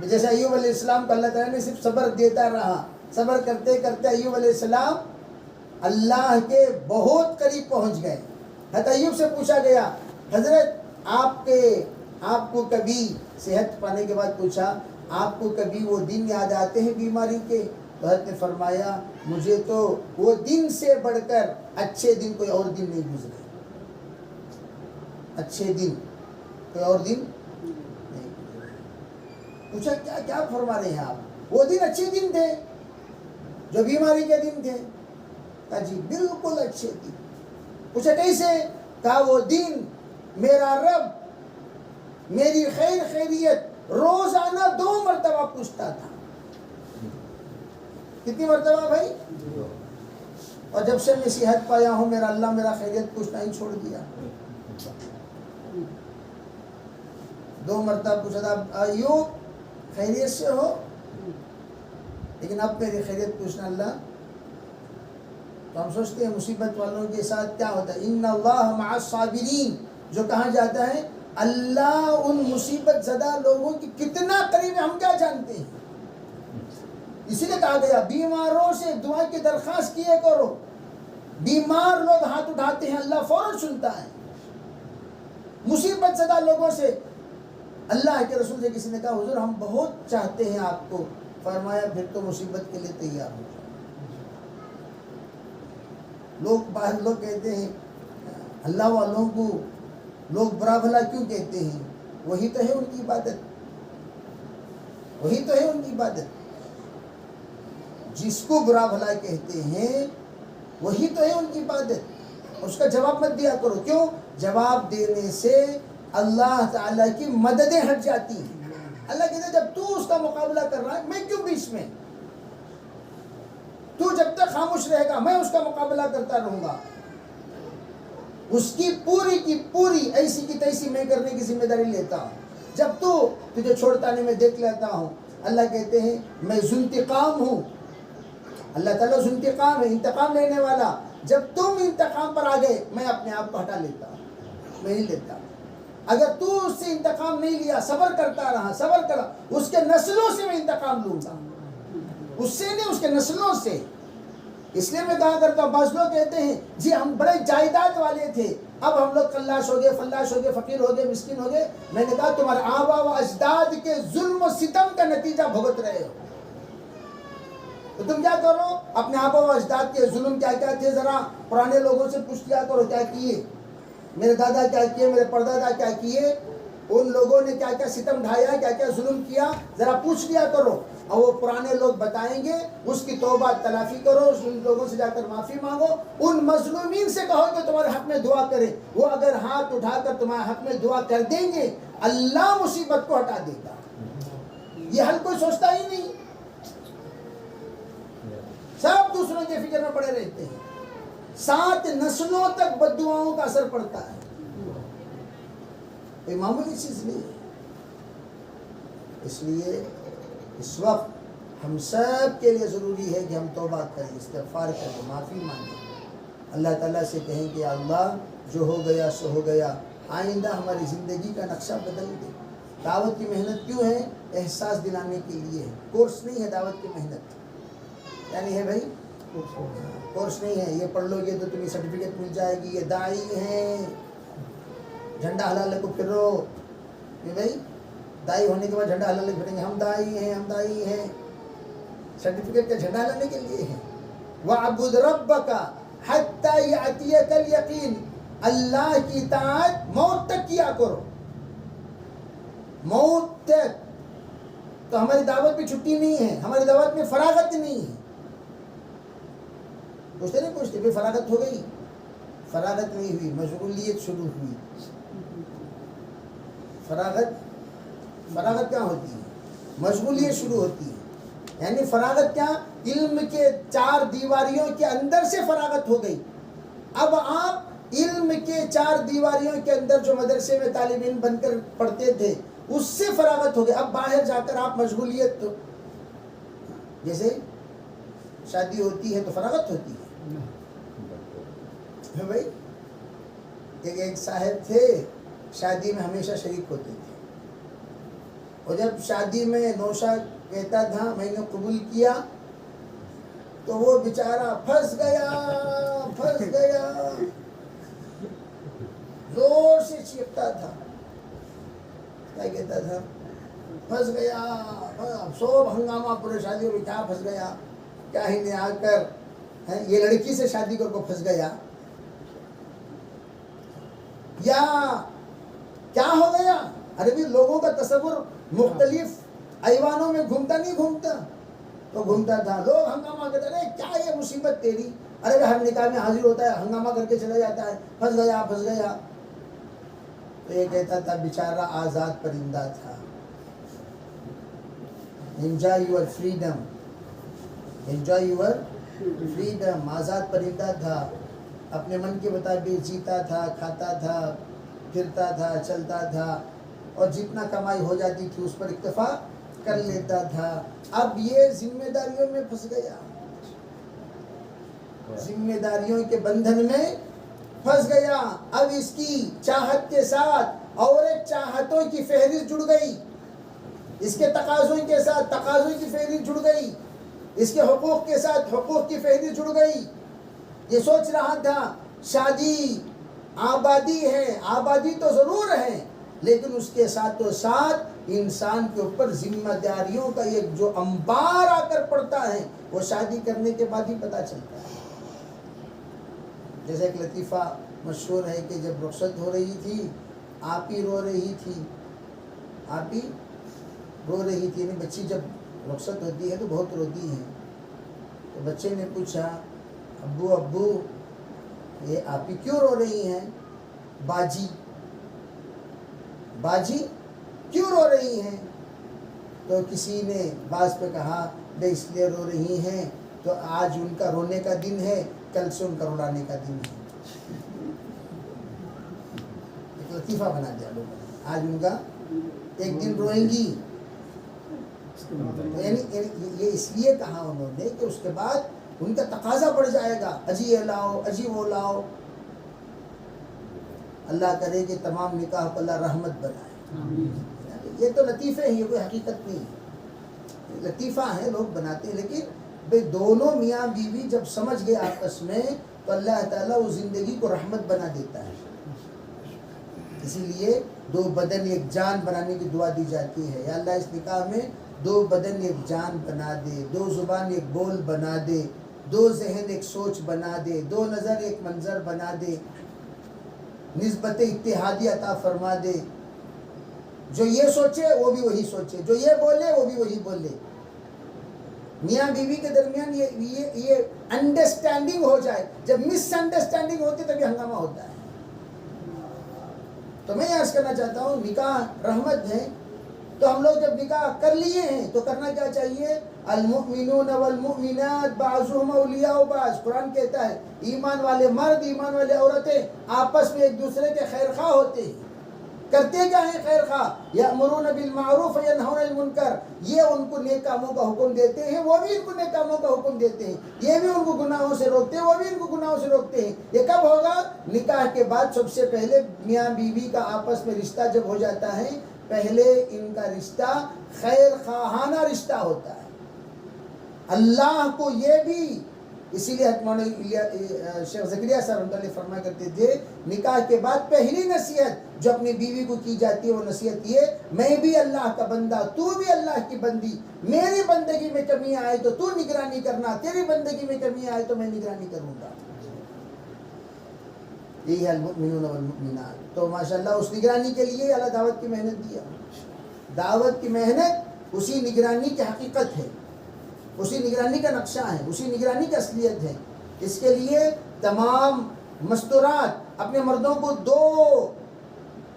S1: جیسے ایوب علیہ السلام کو اللہ تعالیٰ نے صرف صبر دیتا رہا، صبر کرتے کرتے ایوب علیہ السلام اللہ کے بہت قریب پہنچ گئے. حضرت ایوب سے پوچھا گیا، حضرت آپ کو کبھی صحت پانے کے بعد پوچھا، آپ کو کبھی وہ دن یاد آتے ہیں بیماری کے؟ تو حضرت نے فرمایا، مجھے تو وہ دن سے بڑھ کر اچھے دن کوئی اور دن نہیں گزرے. اچھے دن کوئی اور دن نہیں گزرے. پوچھا کیا فرما رہے ہیں آپ؟ وہ دن اچھے دن تھے جو بیماری کے دن تھے. کہا جی بالکل اچھے دن. پوچھا کیسے؟ کہا وہ دن میرا رب میری خیریت روزانہ 2 مرتبہ پوچھتا تھا. کتنی مرتبہ بھائی؟ اور جب سے میں صحت پایا ہوں میرا اللہ میرا خیریت پوچھنا ہی چھوڑ دیا. 2 مرتبہ پوچھا تھا، ایوب خیریت سے ہو؟ لیکن اب میری خیریت پوچھنا اللہ. تو ہم سوچتے ہیں مصیبت والوں کے ساتھ کیا ہوتا ہے، ان اللہ مع الصابرین، جو کہا جاتا ہے اللہ ان مصیبت زدہ لوگوں کی کتنا قریب ہے ہم کیا جانتے ہیں. اسی لیے کہا گیا بیماروں سے دعا کی درخواست کیے کرو. بیمار لوگ ہاتھ اٹھاتے ہیں اللہ فوراً سنتا ہے. مصیبت زدہ لوگوں سے، اللہ کے رسول سے کسی نے کہا حضور ہم بہت چاہتے ہیں آپ کو، فرمایا پھر تو مصیبت کے لیے تیار ہو جاؤ. بعض لوگ کہتے ہیں اللہ والوں کو لوگ برا بھلا کیوں کہتے ہیں؟ وہی تو ہے ان کی عبادت، وہی تو ہے ان کی عبادت. جس کو برا بھلا کہتے ہیں وہی تو ہے ان کی عبادت. اس کا جواب مت دیا کرو. کیوں؟ جواب دینے سے اللہ تعالیٰ کی مددیں ہٹ جاتی ہیں. اللہ کہتے ہیں جب تو اس کا مقابلہ کر رہا ہے میں کیوں بیچ میں؟ تو جب تک خاموش رہے گا میں اس کا مقابلہ کرتا رہوں گا. اس کی پوری کی پوری ایسی کی تیسی میں کرنے کی ذمہ داری لیتا ہوں. جب تو تجھے چھوڑتا نہیں میں دیکھ لیتا ہوں. اللہ کہتے ہیں میں ذو انتقام ہوں. اللہ تعالیٰ ذو انتقام ہے، انتقام لینے والا. جب تم انتقام پر آ گئے میں اپنے آپ کو ہٹا لیتا ہوں، میں نہیں لیتا. اگر تو اس سے انتقام نہیں لیا، صبر کرتا رہا، صبر کرا، اس کے نسلوں سے میں انتقام لوں گا. اس سے نہیں، اس کے نسلوں سے. اس لیے میں کہا کرتا ہوں، بعض لوگ کہتے ہیں جی ہم بڑے جائیداد والے تھے، اب ہم لوگ خلاص ہو گئے، فلاش ہو گئے، فقیر ہو گئے، مسکین ہو گئے. میں نے کہا تمہارے آبا و اجداد کے ظلم و ستم کا نتیجہ بھگت رہے ہو. تو تم کیا کرو؟ اپنے آبا و اجداد کے ظلم کیا کیا تھے ذرا پرانے لوگوں سے پوچھ لیا کرو، کیا کیے میرے دادا، کیا کیے میرے پردادا، کیا کیے ان لوگوں نے، کیا کیا ستم ڈھایا، کیا کیا ظلم کیا، ذرا پوچھ لیا کرو. اور وہ پرانے لوگ بتائیں گے، اس کی توبہ تلافی کرو، ان لوگوں سے جا کر معافی مانگو. ان مظلومین سے کہو کہ تمہارے حق میں دعا کرے. وہ اگر ہاتھ اٹھا کر تمہارے حق میں دعا کر دیں گے اللہ مصیبت کو ہٹا دے گا. یہ حل کوئی سوچتا ہی نہیں. سب دوسروں کے فکر میں پڑے رہتے ہیں. 7 نسلوں تک بد دعاؤں کا اثر پڑتا ہے. یہ معمولی چیز نہیں ہے. اس لیے اس وقت ہم سب کے لیے ضروری ہے کہ ہم توبہ کریں، استغفار کریں، معافی مانگیں. اللہ تعالیٰ سے کہیں کہ اللہ جو ہو گیا سو ہو گیا، آئندہ ہماری زندگی کا نقشہ بدل دے. دعوت کی محنت کیوں ہے؟ احساس دلانے کے لیے ہے. کورس نہیں ہے دعوت کی محنت. یعنی ہے بھائی کورس نہیں ہے، یہ پڑھ لو گے تو تمہیں سرٹیفکیٹ مل جائے گی، یہ داعی ہیں، جھنڈا ہلا کو پھر رہو کہ بھائی داعی ہونے کے بعد جھنڈا ہلا کے پھریں گے، ہم داعی ہیں، ہم داعی ہیں، سرٹیفکیٹ کا جھنڈا ہلانے کے لیے ہے۔ وَاعْبُدْ رَبَّكَ حَتَّى يَأْتِيَكَ الْيَقِينُ، اللہ کی اطاعت موت تک کیا کرو، موت تک۔ تو ہماری دعوت میں چھٹی نہیں ہے، ہماری دعوت میں فراغت نہیں ہے۔ پوچھتے نہیں پوچھتے بھائی فراغت ہو گئی؟ فراغت نہیں ہوئی، مشغولیت شروع ہوئی۔ فراغت کیا ہوتی ہے؟ مشغولیت شروع ہوتی ہے۔ یعنی فراغت کیا؟ علم کے 4 دیواریوں کے اندر سے فراغت ہو گئی۔ اب آپ علم کے 4 دیواریوں کے اندر جو مدرسے میں طالب علم بن کر پڑھتے تھے اس سے فراغت ہو گئی۔ اب باہر جا کر آپ مشغولیت، تو جیسے شادی ہوتی ہے تو فراغت ہوتی ہے بھائی۔ ایک صاحب تھے، شادی میں ہمیشہ شریک ہوتے تھے، اور جب شادی میں نوشا کہتا تھا میں نے قبول کیا تو وہ بیچارہ پھنس گیا، زور سے چیختا تھا، کیا کہتا تھا؟ پھنس گیا، سب ہنگامہ پورے شادی میں، کیا پھنس گیا، کیا ہی نے آ کر یہ لڑکی سے شادی کر کو پھنس گیا، یا کیا ہو گیا؟ ارے بھی لوگوں کا تصور مختلف ایوانوں میں گھومتا نہیں گھومتا، تو گھومتا تھا، لوگ ہنگامہ کرتے، ارے کیا یہ مصیبت تیری، ارے ہر نکاح میں حاضر ہوتا ہے، ہنگامہ کر کے چلا جاتا ہے، پھنس گیا۔ تو یہ کہتا تھا بیچارہ آزاد پرندہ تھا، enjoy your freedom، آزاد پرندہ تھا، اپنے من کے مطابق جیتا تھا، کھاتا تھا، پھرتا تھا، چلتا تھا، اور جتنا کمائی ہو جاتی تھی اس پر اکتفا کر لیتا تھا۔ اب یہ ذمہ داریوں میں پھنس گیا، ذمہ داریوں کے بندھن میں پھنس گیا۔ اب اس کی چاہت کے ساتھ اور ایک چاہتوں کی فہرست جڑ گئی، اس کے تقاضوں کے ساتھ تقاضوں کی فہرست جڑ گئی، اس کے حقوق کے ساتھ حقوق کی فہرست جڑ گئی۔ یہ سوچ رہا تھا شادی آبادی ہے، آبادی تو ضرور ہے، لیکن اس کے ساتھ و ساتھ انسان کے اوپر ذمہ داریوں کا ایک جو انبار آ کر پڑتا ہے وہ شادی کرنے کے بعد ہی پتہ چلتا ہے۔ جیسے ایک لطیفہ مشہور ہے کہ جب رخصت ہو رہی تھی، آپ ہی رو رہی تھی، یعنی بچی جب رخصت ہوتی ہے تو بہت روتی ہے، تو بچے نے پوچھا ابو یہ آپ ہی کیوں رو رہی ہیں؟ باجی کیوں رو رہی ہیں؟ تو کسی نے باز پہ کہا بے اس لیے رو رہی ہیں تو آج ان کا رونے کا دن ہے، کل سے ان کا رلانے کا دن ہے۔ ایک لطیفہ بنا دیا لوگوں نے، آج ان کا ایک دن روئیں گی، یعنی یہ اس لیے کہا انہوں نے کہ اس کے بعد ان کا تقاضا بڑھ جائے گا، اجی یہ لاؤ، اجی وہ لاؤ۔ اللہ کرے کہ تمام نکاح کو اللہ رحمت بنائے۔ یہ تو لطیفے ہیں، یہ کوئی حقیقت نہیں ہے، لطیفہ ہے، لوگ بناتے ہیں، لیکن بھئی دونوں میاں بیوی جب سمجھ گئے آپس میں تو اللہ تعالیٰ اس زندگی کو رحمت بنا دیتا ہے۔ اسی لیے 2 بدن ایک جان بنانے کی دعا دی جاتی ہے، یا اللہ اس نکاح میں 2 بدن ایک جان بنا دے، 2 زبان ایک بول بنا دے، 2 ذہن ایک سوچ بنا دے، 2 نظر ایک منظر بنا دے، نسبت اتحادی عطا فرما دے، جو یہ سوچے وہ بھی وہی سوچے، جو یہ بولے وہ بھی وہی بولے۔ میاں بیوی کے درمیان یہ انڈرسٹینڈنگ ہو جائے۔ جب مس انڈرسٹینڈنگ ہوتی تبھی ہنگامہ ہوتا ہے۔ تو میں یہ عرض کرنا چاہتا ہوں نکاح رحمت ہے، تو ہم لوگ جب نکاح کر لیے ہیں تو کرنا کیا چاہیے؟ المؤمنون والمؤمنات بعضهم اولیاء بعض، قرآن کہتا ہے ایمان والے مرد ایمان والے عورتیں آپس میں ایک دوسرے کے خیر خواہ ہوتے ہیں۔ کرتے کیا ہیں خیر خواہ؟ یأمرون بالمعروف وینہون عن المنکر، یہ ان کو نیک کاموں کا حکم دیتے ہیں، وہ بھی ان کو نیک کاموں کا حکم دیتے ہیں، یہ بھی ان کو گناہوں سے روکتے ہیں، وہ بھی ان کو گناہوں سے روکتے ہیں۔ یہ کب ہوگا؟ نکاح کے بعد سب سے پہلے میاں بیوی کا آپس میں رشتہ جب ہو جاتا ہے، پہلے ان کا رشتہ خیر خواہانہ رشتہ ہوتا ہے۔ اللہ کو یہ بھی اسی لیے شیخ زکریا صاحب رحمۃ اللہ فرمایا کرتے تھے نکاح کے بعد پہلی نصیحت جو اپنی بیوی کو کی جاتی ہے وہ نصیحت یہ میں بھی اللہ کا بندہ تو بھی اللہ کی بندی میری بندگی میں کمی آئے تو تو نگرانی کرنا تیری بندگی میں کمی آئے تو میں نگرانی کروں گا. یہی ہے المؤمنون والمؤمنات. تو ماشاءاللہ اس نگرانی کے لیے اللہ دعوت کی محنت دیا. دعوت کی محنت اسی نگرانی کی حقیقت ہے, اسی نگرانی کا نقشہ ہے, اسی نگرانی کی اصلیت ہے. اس کے لیے تمام مستورات اپنے مردوں کو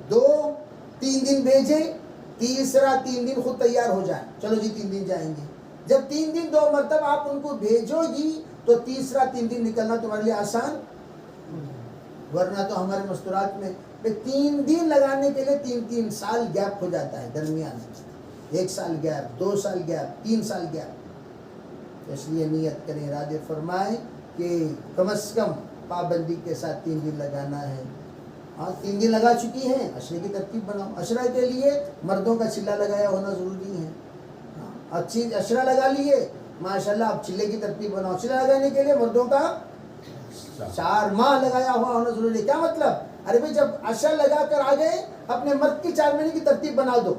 S1: دو تین دن بھیجیں, تیسرا 3 دن خود تیار ہو جائیں, چلو جی 3 دن جائیں گے. جب 3 دن 2 مرتبہ آپ ان کو بھیجو گی تو تیسرا 3 دن نکلنا تمہارے لیے آسان, ورنہ تو ہمارے مستورات میں 3 دن لگانے کے لیے 3 سال گیپ ہو جاتا ہے درمیان میں, 1 سال گیپ, 2 سال گیپ, 3 سال گیپ. اس لیے نیت کریں, ارادے فرمائیں کہ کم از کم پابندی کے ساتھ 3 دن لگانا ہے. ہاں 3 دن لگا چکی ہیں, عشرے کی ترتیب بناؤ. عشرہ کے لیے مردوں کا چلہ لگایا ہونا ضروری ہے. اچھی عشرہ لگا لیے ماشاءاللہ, اب چلے کی ترتیب بناؤ. چلہ لگانے کے لیے مردوں کا 4 ماہ لگایا ہوا ہونا ضروری ہے. کیا مطلب؟ ارے بھائی جب عشرہ لگا کر آ گئے اپنے مرد کی 4 مہینے کی ترتیب بنا دو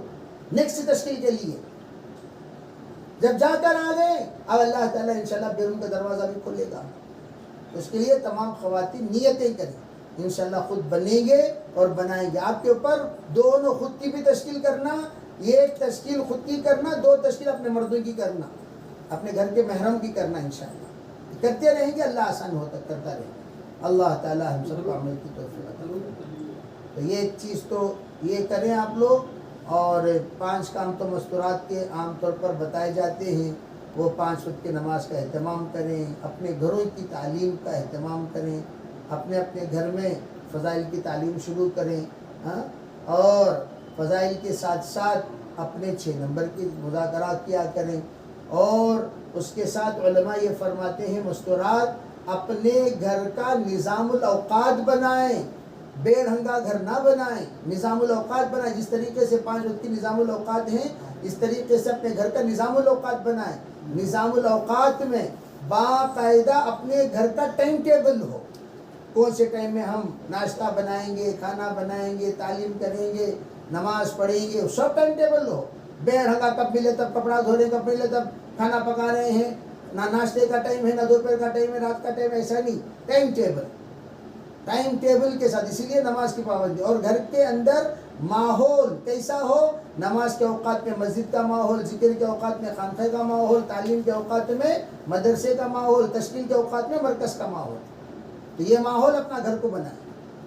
S1: نیکسٹ تشکیل کے لیے. جب جا کر آ گئے اب اللہ تعالیٰ انشاءاللہ بیرون کا دروازہ بھی کھولے گا. اس کے لیے تمام خواتین نیتیں کریں, انشاءاللہ خود بنیں گے اور بنائیں گے. آپ کے اوپر دونوں خود کی بھی تشکیل کرنا, 1 تشکیل خود کی کرنا, 2 تشکیل اپنے مردوں کی کرنا, اپنے گھر کے محرم کی کرنا. انشاءاللہ کرتے رہیں گے, اللہ آسان ہوتا کرتا رہے گا. اللہ تعالیٰ ہم سب کو عمل کی توفیق عطا فرمائے. تو یہ ایک چیز تو یہ کریں آپ لوگ. اور 5 کام تو مستورات کے عام طور پر بتائے جاتے ہیں, وہ 5 وقت کی نماز کا اہتمام کریں, اپنے گھروں کی تعلیم کا اہتمام کریں, اپنے گھر میں فضائل کی تعلیم شروع کریں. ہاں, اور فضائل کے ساتھ ساتھ اپنے 6 نمبر کی مذاکرات کیا کریں. اور اس کے ساتھ علماء یہ فرماتے ہیں مستورات اپنے گھر کا نظام الاوقات بنائیں, بے ڈھنگا گھر نہ بنائیں, نظام الاوقات بنائیں. جس طریقے سے 5 وقت کی نظام الاوقات ہیں اس طریقے سے اپنے گھر کا نظام الاوقات بنائیں. نظام الاوقات میں باقاعدہ اپنے گھر کا ٹائم ٹیبل ہو, کون سے ٹائم میں ہم ناشتہ بنائیں گے, کھانا بنائیں گے, تعلیم کریں گے, نماز پڑھیں گے, سب ٹائم ٹیبل ہو. بے ڈھنگا کب ملے تب کپڑا دھو رہے, کب ملے تب کھانا پکا رہے ہیں, نہ ناشتے کا ٹائم ہے, نہ دوپہر کا ٹائم ہے, رات کا ٹائم, ایسا نہیں. ٹائم ٹیبل کے ساتھ. اسی لیے نماز کی پابندی. اور گھر کے اندر ماحول کیسا ہو, نماز کے اوقات میں مسجد کا ماحول, ذکر کے اوقات میں خانقاہ کا ماحول, تعلیم کے اوقات میں مدرسے کا ماحول, تشکیل کے اوقات میں مرکز کا ماحول. تو یہ ماحول اپنا گھر کو بنائیں.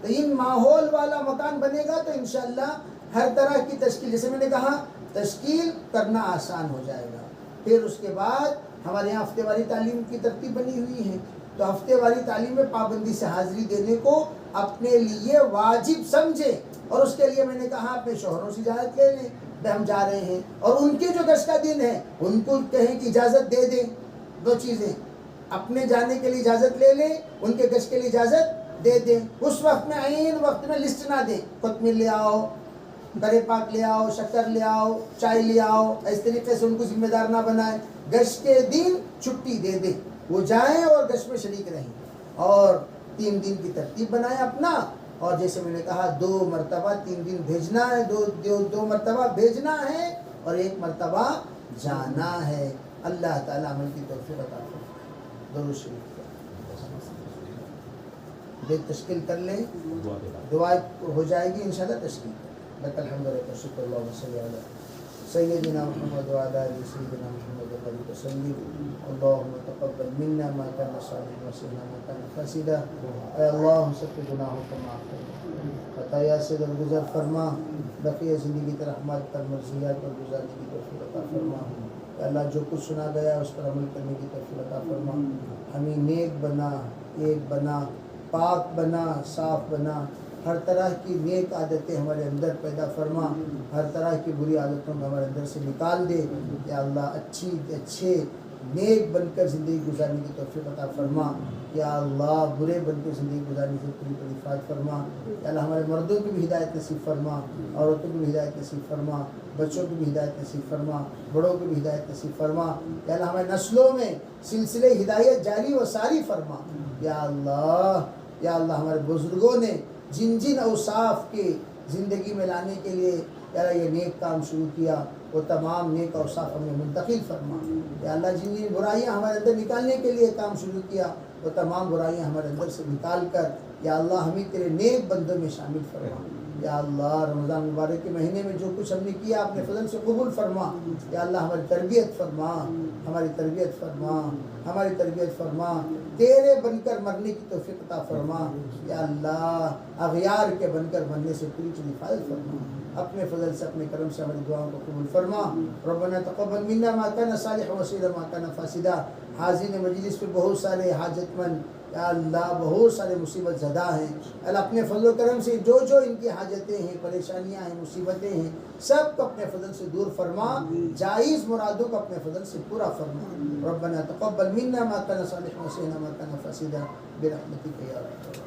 S1: تو ان ماحول والا مکان بنے گا تو انشاءاللہ ہر طرح کی تشکیل, جیسے میں نے کہا, تشکیل کرنا آسان ہو جائے گا. پھر اس کے بعد ہمارے یہاں ہفتے واری تعلیم کی ترتیب بنی ہوئی ہے. تو ہفتے والی تعلیم میں پابندی سے حاضری دینے کو اپنے لیے واجب سمجھیں. اور اس کے لیے میں نے کہا اپنے شوہروں سے اجازت لے لیں, ہم جا رہے ہیں, اور ان کے جو گشت کا دن ہے ان کو کہیں کہ اجازت دے دیں. 2 چیزیں, اپنے جانے کے لیے اجازت لے لیں, ان کے گشت کے لیے اجازت دے دیں. اس وقت میں عین وقت میں لسٹ نہ دیں, کوتمیر لے آؤ, کرے پاک لے آؤ, شکر لے آؤ, چائے لے آؤ. اس طریقے سے ان کو ذمہ دار نہ بنائیں. گشت کے دن چھٹی دے دیں, وہ جائیں اور گشت میں شریک رہیں. اور 3 دن کی ترتیب بنائیں اپنا. اور جیسے میں نے کہا 2 مرتبہ 3 دن بھیجنا ہے, 2 مرتبہ بھیجنا ہے اور 1 مرتبہ جانا ہے. اللہ تعالیٰ عمل کی توفیق عطا فرمائے. درود شریف تشکیل کر لیں, دعا ہو جائے گی انشاءاللہ. تشکیل لک الحمد للہ شکر اللہ وصلی علی سیدنا محمد وعلی آل سیدنا محمد وبارک وسلم. اللهم تقبل منا ما كان صالحا وسلم ما كان فاسدا. اے اللہ ہم سب کے گناہوں کو معاف کر, خطایا سے درگزر فرما, بقیہ زندگی کی رحمت پر مرضیات پر گزارنے کی توفیق عطا فرما. اے اللہ جو کچھ سنا گیا اس پر عمل کرنے کی توفیق عطا فرما. ہمیں نیک بنا, ایک بنا, پاک بنا, صاف بنا. ہر طرح کی نیک عادتیں ہمارے اندر پیدا فرما, ہر طرح کی بری عادتوں کو ہمارے اندر سے نکال دے. یا اللہ اچھے نیک بن کر زندگی گزارنے کی توفیق عطا فرما. یا اللہ برے بن کے زندگی گزارنے سے پوری پوری حفاظت فرما. یا اللہ ہمارے مردوں کی بھی ہدایت نصیب فرما, عورتوں کی بھی ہدایت نصیب فرما, بچوں کی بھی ہدایت نصیب فرما, بڑوں کی بھی ہدایت نصیب فرما. یا اللہ ہمارے نسلوں میں سلسلے ہدایت جاری و ساری فرما. یا اللہ ہمارے بزرگوں نے جن جن اوصاف کے زندگی میں لانے کے لیے یا اللہ یہ نیک کام شروع کیا وہ تمام نیک اوصاف ہمیں منتقل فرما. یا اللہ جن جن برائیاں ہمارے اندر نکالنے کے لیے کام شروع کیا وہ تمام برائیاں ہمارے اندر سے نکال کر یا اللہ ہمیں تیرے نیک بندوں میں شامل فرما. یا اللہ رمضان مبارک کے مہینے میں جو کچھ ہم نے کیا اپنے فضل سے قبول فرما. یا اللہ ہماری تربیت فرما, ہماری تربیت فرما, ہماری تربیت فرما. تیرے بن کر مرنے کی توفیق عطا فرما. یا اللہ اغیار کے بن کر مرنے سے پوری چیز حفاظت فرما. اپنے فضل سے اپنے کرم سے ہماری دعاؤں کو قبول فرما. ربنا تقبل منا ما كان صالحا وسيئا ما كان فاسدا. حاضرین مجلس پہ بہت سارے حاجت مند یا اللہ بہت سارے مصیبت زدہ ہیں. اللہ اپنے فضل و کرم سے جو جو ان کی حاجتیں ہیں, پریشانیاں ہیں, مصیبتیں ہیں, سب کو اپنے فضل سے دور فرما. جائز مرادوں کو اپنے فضل سے پورا فرما. ربنا تقبل منا ما كان صالحا وسيئا ما كان فاسدا برحمتك یا رب.